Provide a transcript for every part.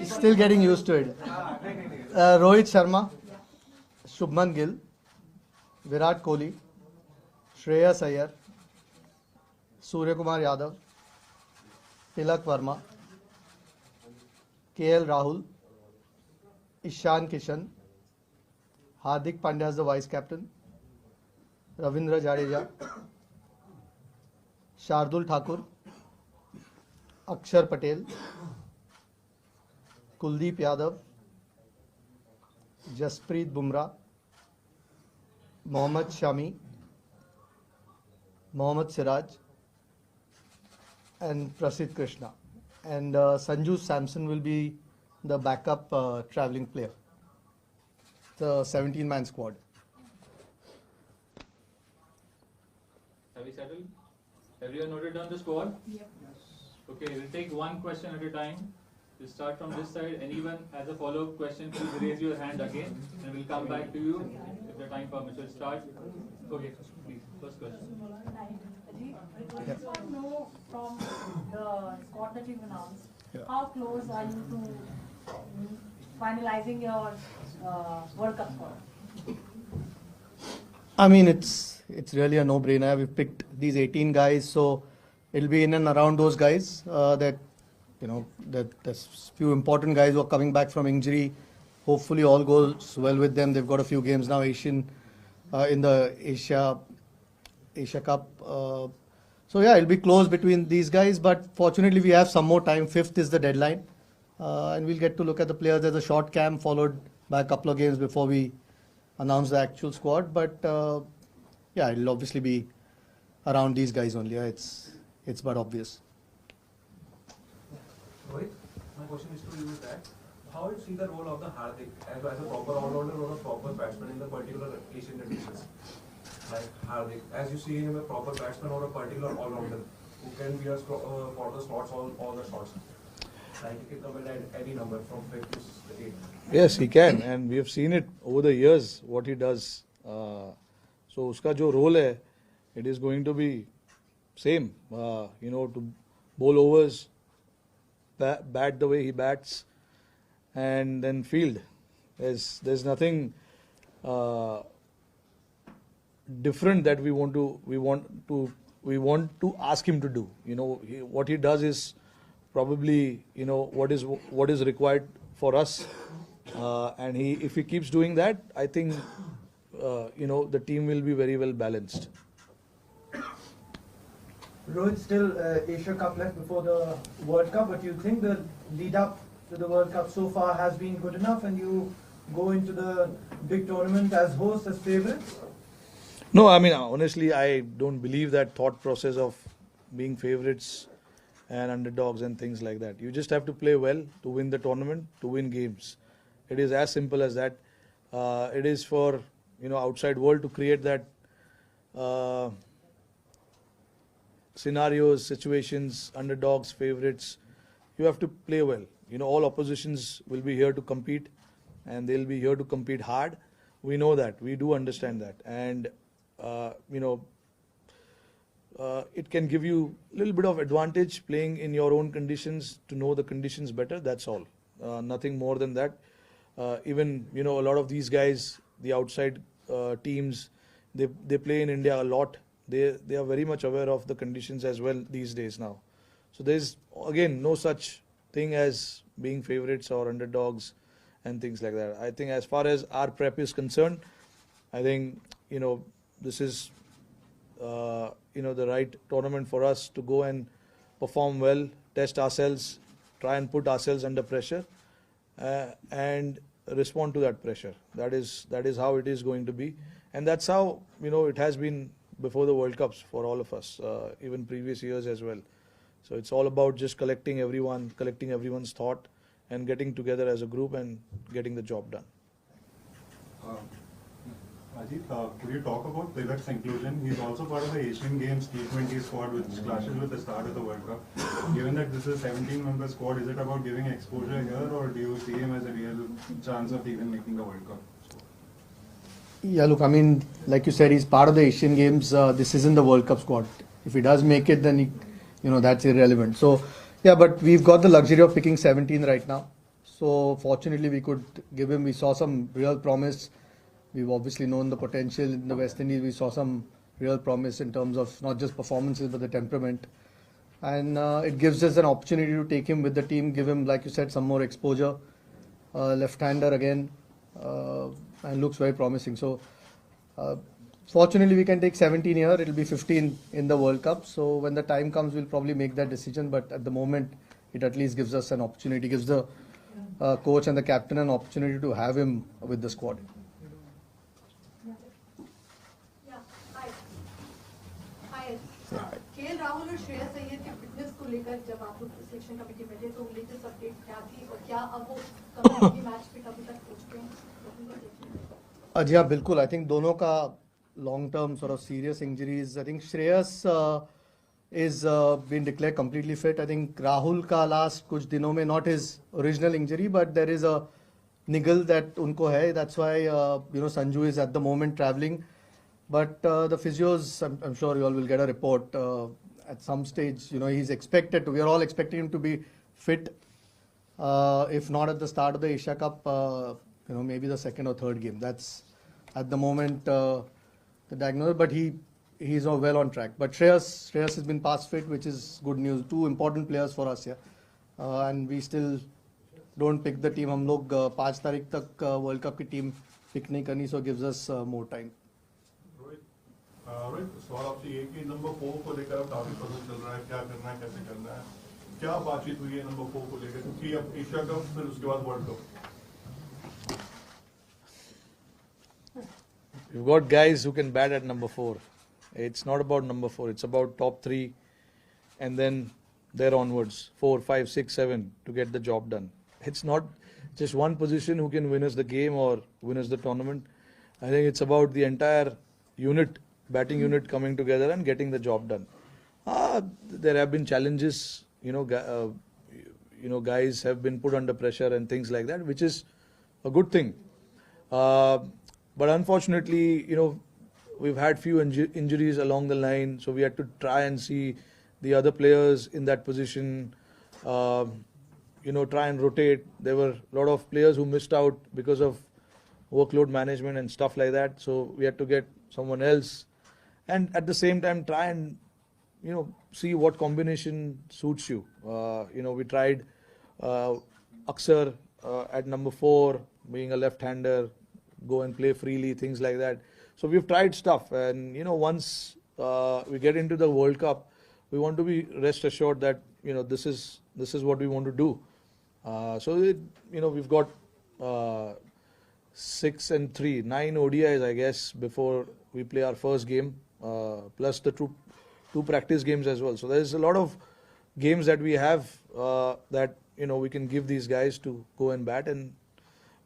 Still getting used to it. Rohit Sharma, Shubman Gill, Virat Kohli, Shreyas Iyer, Surya Kumar Yadav, Tilak Verma, KL Rahul, Ishan Kishan, Hardik Pandya as the vice captain, Ravindra Jadeja, Shardul Thakur, Akshar Patel, Kuldeep Yadav, Jasprit Bumrah, Mohammad Shami, Mohammad Siraj, and Prasidh Krishna. And Sanju Samson will be the backup travelling player. The 17-man squad. Have we settled? Everyone noted down the squad? Yep. Okay, we'll take one question at a time. We'll start from this side. Anyone has a follow-up question, please raise your hand again and we'll come back to you if the time permits. We'll start. Okay, please, first question. I just want to know from the squad that you've announced, how close are you to finalizing your World Cup squad? I mean, it's really a no-brainer. We've picked these 18 guys, so it'll be in and around those guys. There's few important guys who are coming back from injury. Hopefully, all goes well with them. They've got a few games now, in the Asia Cup. So yeah, it'll be close between these guys. But fortunately, we have some more time. 5th is the deadline, and we'll get to look at the players. There's a short camp followed by a couple of games before we announce the actual squad. But yeah, it'll obviously be around these guys only. It's but obvious. Rohit, my question is to you is that how do you see the role of the Hardik as a proper all-rounder or a proper batsman in the particular Asian conditions? Like Hardik, as you see him a proper batsman or a particular all-rounder who can be for the slots, all the shots. Like he can come in at any number from 5 to 8. Yes, he can, and we have seen it over the years what he does. So uska jo role hai, it is going to be same. To bowl overs, bat the way he bats, and then field. There's nothing different that we want to ask him to do. What he does is probably what is required for us, and if he keeps doing that, I think the team will be very well balanced. Rohit, still Asia Cup left before the World Cup, but you think the lead up to the World Cup so far has been good enough and you go into the big tournament as hosts, as favourites? No, I mean, honestly, I don't believe that thought process of being favourites and underdogs and things like that. You just have to play well to win the tournament, to win games. It is as simple as that. It is for outside world to create that scenarios, situations, underdogs, favourites. You have to play well. All oppositions will be here to compete, and they'll be here to compete hard. We know that. We do understand that, and it can give you a little bit of advantage playing in your own conditions, to know the conditions better. That's all. Nothing more than that. Even a lot of these guys, the outside teams, they play in India a lot. They are very much aware of the conditions as well these days now. So there's again no such thing as being favourites or underdogs and things like that. I think as far as our prep is concerned, I think this is the right tournament for us to go and perform well, test ourselves, try and put ourselves under pressure, and respond to that pressure. That is how it is going to be, and that's how it has been before the World Cups for all of us, even previous years as well. So it's all about just collecting everyone's thought and getting together as a group and getting the job done. Ajit, could you talk about Tilak's inclusion? He's also part of the Asian Games T20 squad, which clashes with the start of the World Cup. Given that this is a 17-member squad, is it about giving exposure here, or do you see him as a real chance of even making the World Cup? Yeah, look, I mean, like you said, he's part of the Asian Games. This isn't the World Cup squad. If he does make it, then that's irrelevant. So, yeah, but we've got the luxury of picking 17 right now. So, fortunately, we could give him, we saw some real promise. We've obviously known the potential in the West Indies. We saw some real promise in terms of not just performances, but the temperament. And it gives us an opportunity to take him with the team, give him, like you said, some more exposure. Left-hander again, and looks very promising. So, fortunately, we can take 17 here. It'll be 15 in the World Cup. So when the time comes, we'll probably make that decision. But at the moment, it at least gives us an opportunity, gives the coach and the captain an opportunity to have him with the squad. Yeah, hi. Hi. KL Rahul और श्रेयस अय्यर के fitness को लेकर जब आप लोग selection committee में थे तो लेटेस्ट अपडेट क्या थी और क्या अब वो कमेटी मैच फिट अभी तक पहुंच गए हैं? जी हाँ, बिल्कुल. I think दोनों का long-term sort of serious injuries. I think Shreyas is been declared completely fit. I think Rahul का last कुछ दिनों में not his original injury, but there is a niggle that उनको है. That's why Sanju is at the moment traveling. But the physios, I'm sure you all will get a report at some stage. He's expected to. We are all expecting him to be fit. If not at the start of the Asia Cup, maybe the second or third game. That's at the moment the diagnosis. But he's well on track. But Shreyas has been past fit, which is good news. Two important players for us here, and we still don't pick the team. हम लोग 5 तारीख तक World Cup की team pick नहीं करनी, so gives us more time. Rohit, सवाल आपसे ये कि नंबर 4 को लेकर काफी पसंद चल रहा है, क्या करना है, कैसे करना है, क्या बातचीत हुई है नंबर 4 को लेकर, क्योंकि अब एशिया कप फिर उसके बाद world cup. You've got guys who can bat at number 4. It's not about number 4. It's about top 3 and then there onwards, 4, 5, 6, 7 to get the job done. It's not just one position who can win us the game or win us the tournament. I think it's about the entire unit, batting unit coming together and getting the job done. There have been challenges, guys have been put under pressure and things like that, which is a good thing. But unfortunately, we've had few injuries along the line, so we had to try and see the other players in that position, try and rotate. There were a lot of players who missed out because of workload management and stuff like that, so we had to get someone else. And at the same time, try and, see what combination suits you. We tried Aksar at number 4, being a left-hander, go and play freely, things like that. So we've tried stuff, and once we get into the World Cup, we want to be rest assured that this is what we want to do. We've got 6 and 3, 9 ODIs, I guess, before we play our first game, plus the two practice games as well. So there's a lot of games that we have that we can give these guys to go and bat and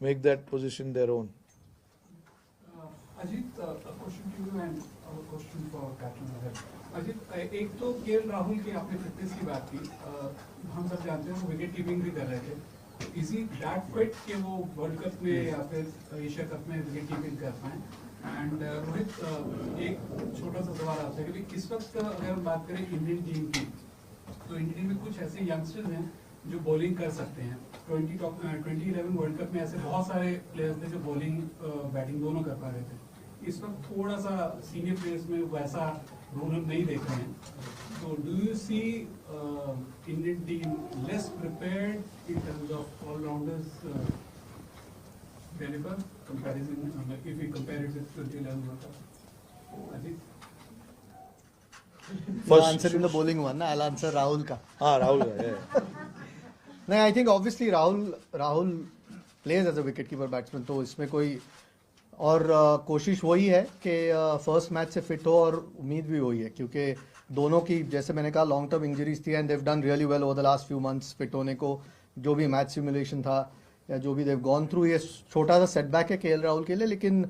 make that position their own. Ajit, a question to you and a question for Captain Ahmed. Ajit, एक तो KL Rahul की आपने fitness की बात की, हम सब जानते हैं वो विकेट कीपिंग भी कर रहे थे. Is he that fit कि वो वर्ल्ड कप में या फिर एशिया कप में विकेट कीपिंग कर पाए? एंड रोहित, एक छोटा सा सवाल आपसे कि इस वक्त अगर हम बात करें इंडियन टीम की, तो इंडियन टीम में कुछ ऐसे यंगस्टर्स हैं जो बॉलिंग कर सकते हैं. 2011 वर्ल्ड कप में ऐसे बहुत सारे प्लेयर्स थे जो बॉलिंग बैटिंग दोनों कर पा रहे थे. इस वक्त थोड़ा सा सीनियर प्लेयर्स में वैसा रोल हम नहीं देख रहे हैं. So do you see Indian team less prepared in terms of all-rounders caliber comparison if we compare it with 2011 World Cup? Ajit? First answer in the bowling one, I'll answer Rahul ka. Rahul ka, yeah. No, I think obviously Rahul plays as a wicketkeeper batsman, तो इसमें कोई और कोशिश वही है कि first match से fit हो और उम्मीद भी वही है, क्योंकि दोनों की जैसे मैंने कहा लॉन्ग टर्म इंजरीज थी and they've done really well over the last few months fit होने को. जो भी मैच सिमुलेशन था या जो भी देव गॉन थ्रू, ये छोटा सा सेटबैक है केएल राहुल के लिए, लेकिन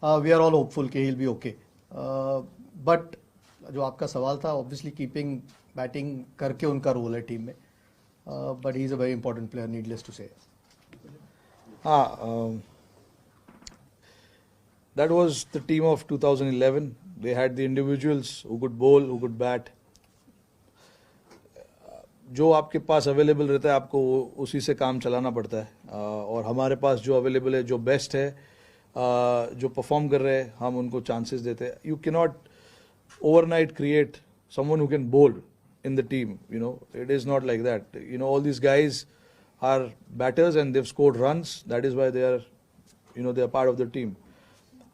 वी आर ऑल होपफुल कि he will be okay. But जो आपका सवाल था, ऑब्वियसली कीपिंग बैटिंग करके उनका रोल है टीम में, but he is a very important player, needless to say. That was the team of 2011. They had the individuals who could bowl, who could bat. जो आपके पास अवेलेबल रहता है आपको उसी से काम चलाना पड़ता है, और हमारे पास जो अवेलेबल है, जो बेस्ट है, जो परफॉर्म कर रहे हैं, हम उनको चांसेस देते हैं. You can not overnight create someone who can bowl in the team. It is not like that. All these guys are batters and they've scored runs. That is why they are, they are part of the team.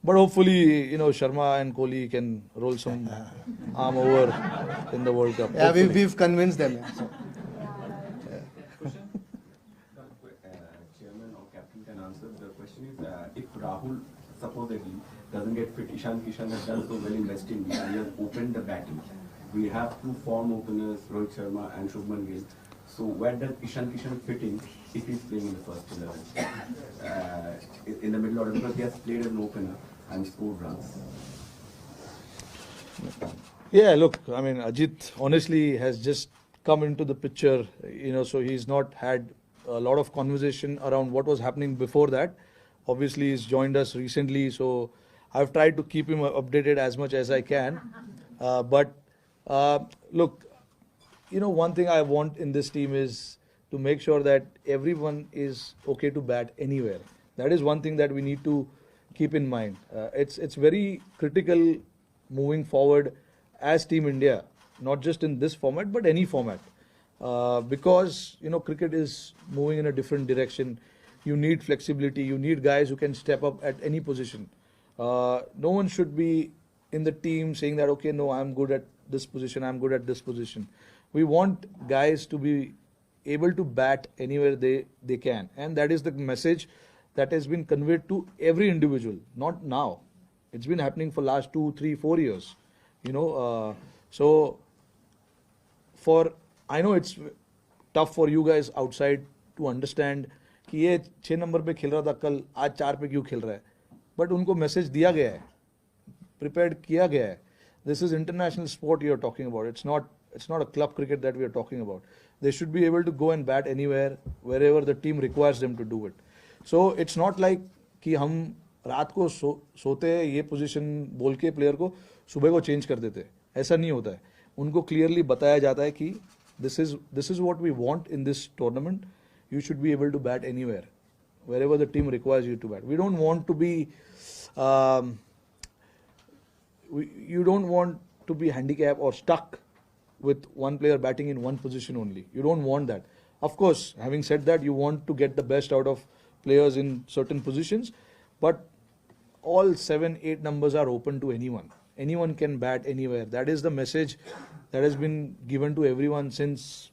But hopefully, Sharma and Kohli can roll some arm over in the World Cup. Yeah, Hopefully. we've convinced them. Yeah, so. Chairman or captain can answer. The question is, if Rahul supposedly doesn't get fit, Ishan Kishan has done so well in West Indies, he has opened the batting. We have two form openers, Rohit Sharma and Shubman Gill. So where does Ishan Kishan fit in if he's playing in the first 11? In the middle order, because he has played as an opener and scored runs. Yeah, look, I mean, Ajit honestly has just come into the picture, so he's not had a lot of conversation around what was happening before that. Obviously, he's joined us recently, so I've tried to keep him updated as much as I can. But look, one thing I want in this team is to make sure that everyone is okay to bat anywhere. That is one thing that we need to keep in mind. It's very critical moving forward as Team India, not just in this format, but any format. Because, cricket is moving in a different direction. You need flexibility. You need guys who can step up at any position. No one should be in the team saying that, okay, no, I'm good at this position, I'm good at this position. We want guys to be able to bat anywhere they can. And that is the message that has been conveyed to every individual, not now. It's been happening for last 2, 3, 4 years. So I know it's tough for you guys outside to understand कि ये 6 number पे खेल रहा था कल, आज 4 पे क्यों खेल रहा है. बट उनको मैसेज दिया गया है, प्रिपेयर्ड किया गया है. This is international sport you are talking about. It's not a club cricket that we are talking about. They should be able to go and bat anywhere, wherever the team requires them to do it. So it's not like कि हम रात को सोते हैं ये position बोल के player को सुबह को चेंज कर देते हैं. ऐसा नहीं होता है. उनको क्लियरली बताया जाता है कि this is what we want in this tournament. You should be able to bat anywhere, wherever the team requires you to bat. We don't want to be, you don't want to be handicapped or stuck with one player batting in one position only. You don't want that. Of course, having said that, you want to get the best out of players in certain positions, but all 7, 8 numbers are open to anyone. Anyone can bat anywhere. That is the message that has been given to everyone since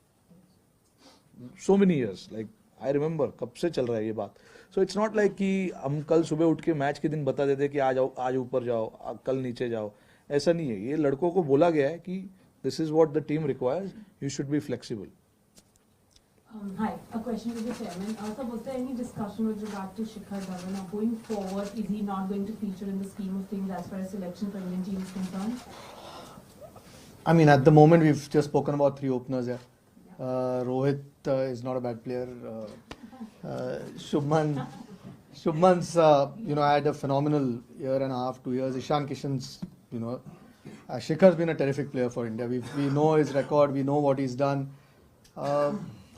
so many years. Like I remember कब से चल रहा है ये बात. So it's not like कि हम कल सुबह उठ के मैच के दिन बता देते कि आज ऊपर जाओ, कल नीचे जाओ. ऐसा नहीं है. ये लड़कों को बोला गया है कि this is what the team requires. You should be flexible. Hi, a question to the chairman. So was there any discussion with regard to Shikhar Dhawan? Now going forward, is he not going to feature in the scheme of things as far as selection for Indian team is concerned? I mean, at the moment, we've just spoken about 3 openers here. Rohit is not a bad player. Shubman's, had a phenomenal year and a half, 2 years. Ishan Kishan's, Shikhar's been a terrific player for India. We know his record. We know what he's done.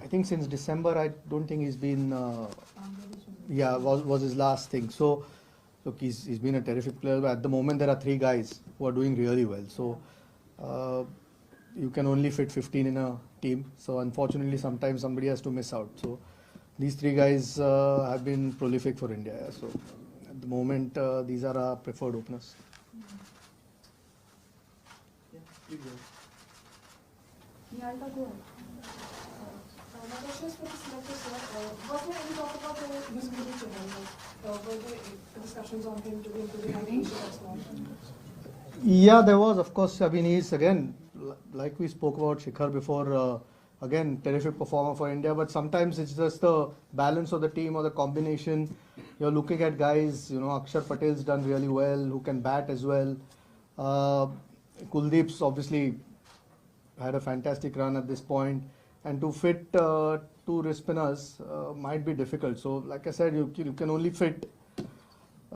I think since December, I don't think he's been. Was his last thing. So, look, he's been a terrific player. But at the moment, there are 3 guys who are doing really well. So, you can only fit 15 in a team. So, unfortunately, sometimes somebody has to miss out. So, these 3 guys have been prolific for India. So, at the moment, these are our preferred openers. Yeah, I'll go ahead. My question is for the selector, sir. Was there any talk about the visibility channel? Were there discussions on him to be included in Asia as well? Yeah, there was. Of course, I mean, he's again, like we spoke about Shikhar before, again, terrific performer for India. But sometimes it's just the balance of the team or the combination. You're looking at guys, Akshar Patel's done really well, who can bat as well. Kuldeep's obviously had a fantastic run at this point. And to fit 2 wrist spinners might be difficult. So, like I said, you can only fit